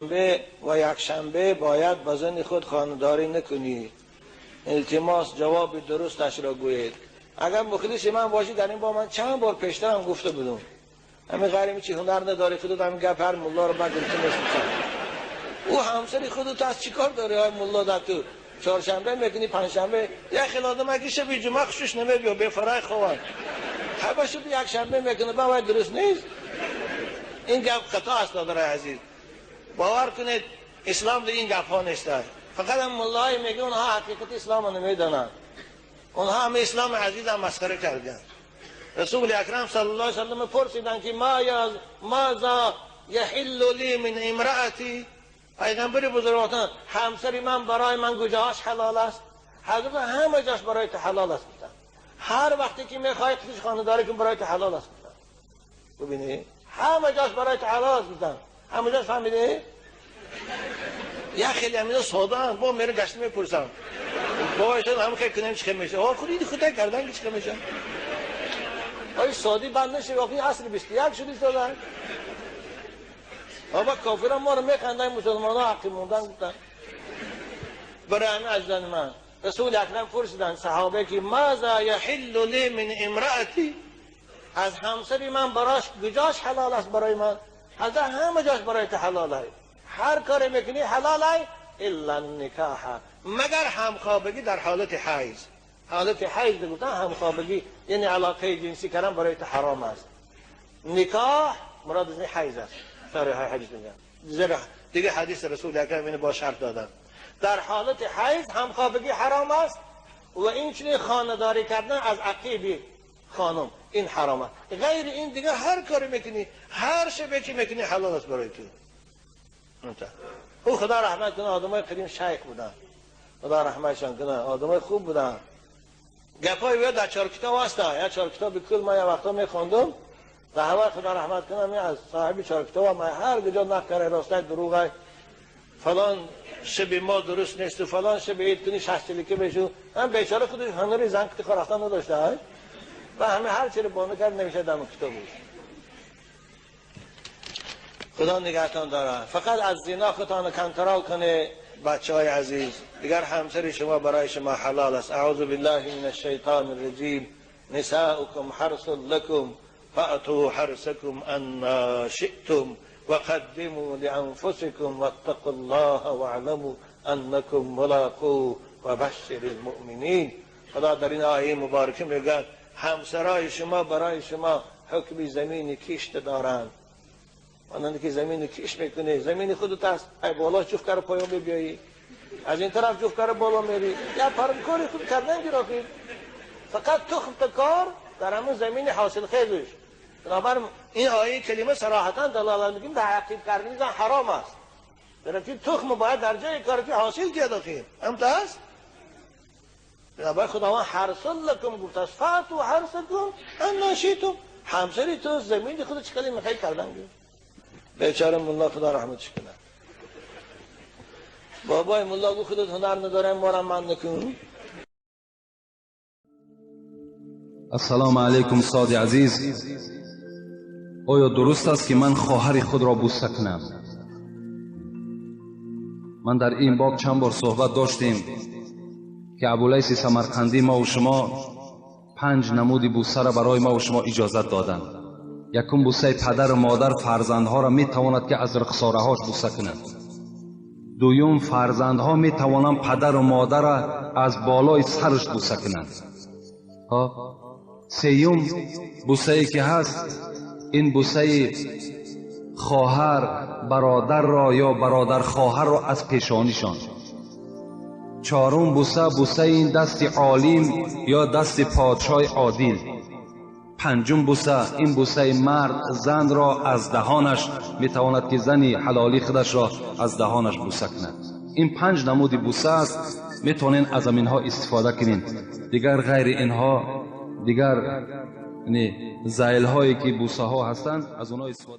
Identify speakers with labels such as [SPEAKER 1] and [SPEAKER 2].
[SPEAKER 1] شنبه و یک شنبه باید با زن خود خانه‌داری نکنید. التماس جواب درستش را گویید. اگر مخلص من باشی در این با من چند بار پیشتر هم گفته بودم. همین غریمی چی هنر نداری خودت همین گپ هر ملا رو من گفتم او همسری خودت از چیکار داری های ملا در تو چهارشنبه میکنی پنجشنبه یک خلاده مگه شب جمعه خوشش نمیاد به فرای خوان هر شب یک شنبه میکنه باید درست نیست. این گپ خطا است دادر عزیز. باور کنید اسلام در این گپ ها نیست. فقط هم ملای میگه اونها حقیقت اسلام رو نمیدانند. اونها هم اسلام عزیز هم مسخره کردند. رسول اکرم صلی الله علیه و سلم پرسیدند که ماذا یحل لی من امرأتی. پیغمبر بزرگواران همسری من برای من کجاش حلال است؟ حضرت همه جاش برای تو حلال است گفتند. هر وقتی که میخوای خودش خانه‌داری کن برای تو حلال است گفتند. ببینید همه جاش برای تو حلال است گفتند. همه جاش فهمیده؟ یا خیلی همینا ساده اند. با میره گشت میپرسم بابا شد هم خیلی کنیم چی میشه؟ آه خودی خودت کردن که چی میشه؟ آیا سادی بند نشه واقعی اصل 21 شدی دادن؟ بابا کافر ما رو میخندن مسلمان ها حقی موندن گفتن. برای همین عزیزان من رسول اکرم پرسیدن صحابه که ماذا یحل لی من امرأتی. از همسری من براش کجاش حلال است برای من؟ از همه جاش برای تو حلال است. هر کاری میکنی حلال است الا النکاح مگر همخوابگی در حالت حیض. حالت حیض گفتن همخوابگی یعنی علاقه جنسی کردن برای تو حرام است. نکاح مراد از حیض است. شارح های حدیث میگن زیرا دیگه حدیث رسول اکرم اینو با شرط دادن در حالت حیض همخوابگی حرام است و این چنین خانه‌داری کردن از عقیب خانم این حرام است. غیر این دیگه هر کاری میکنی هر شبه که میکنی حلال است برای تو. او خدا رحمت کنه آدمای قدیم شیخ بودن. خدا رحمتشان کنه آدمای خوب بودن. گپای وی در 4 کتاب هست. یا 4 کتاب کل ما یه وقتا میخوندم. و هوا خدا رحمت کنه من از صاحب 4 کتاب من هر کجا نقره راستای دروغه فلان شب ما درست نیست و فلان شب عید کنی 60 لیکه بشو. هم بیچاره خودش هنری زن کتی خراختن نداشته های و همه هر چی رو بانه کرد نمیشه در کتاب بود. خدا نگهتان داره. فقط از زنا خودتان کنترل کنه بچه های عزیز. دیگر همسر شما برای شما حلال است. اعوذ بالله من الشیطان الرجیم. نساؤکم حرث لکم فأتوا حرثكم أن شئتم وقدموا لأنفسكم واتقوا الله واعلموا أنكم ملاقوه وبشر المؤمنين. خدا در این آیه مبارکه میگه همسرای شما برای شما حکم زمین کشت دارند. آنان که زمین کشت میکنه زمین خودت است. ای بالا جفت کار پایان بیایی از این طرف جفت کار بالا میری یا پرمکاری خود کردن گرافید فقط تخم کار در همون زمین حاصل خیزش. بنابراین این آیه کلمه صراحتا دلالت میکنه در عقیب کردن زن حرام است. برای تخم باید در جای کاری که حاصل کرده خیر امتاز. بنابراین خداوند حرث لکم گفت است فأتوا حرثکم ان شئتم. همسری تو زمین خود چکلی میخوای کردن بیچاره ملا خدا رحمتش کنه. بابای ملا گفت خودت هنر نداره ما را من نکن.
[SPEAKER 2] السلام علیکم سادی عزیز. آیا درست است که من خواهر خود را بوسه کنم؟ من در این باب چند بار صحبت داشتیم که ابولیث سمرقندی ما و شما 5 نمود بوسه را برای ما و شما اجازت دادند. یکم بوسه پدر و مادر فرزندها را می تواند که از رخساره هاش بوسه کنند. دوم فرزندها می توانند پدر و مادر را از بالای سرش بوسه کنند. سیوم بوسه ای که هست این بوسه خواهر برادر را یا برادر خواهر را از پیشانیشان. چهارم بوسه این دست عالم یا دست پادشاه عادل. پنجم بوسه این بوسه مرد زن را از دهانش میتواند که زنی حلالی خودش را از دهانش بوسه کند. این 5 نمود بوسه است. میتونین از اینها استفاده کنین. دیگر غیر اینها دیگر زایل هایی که بوسه ها هستند از اونها استفاده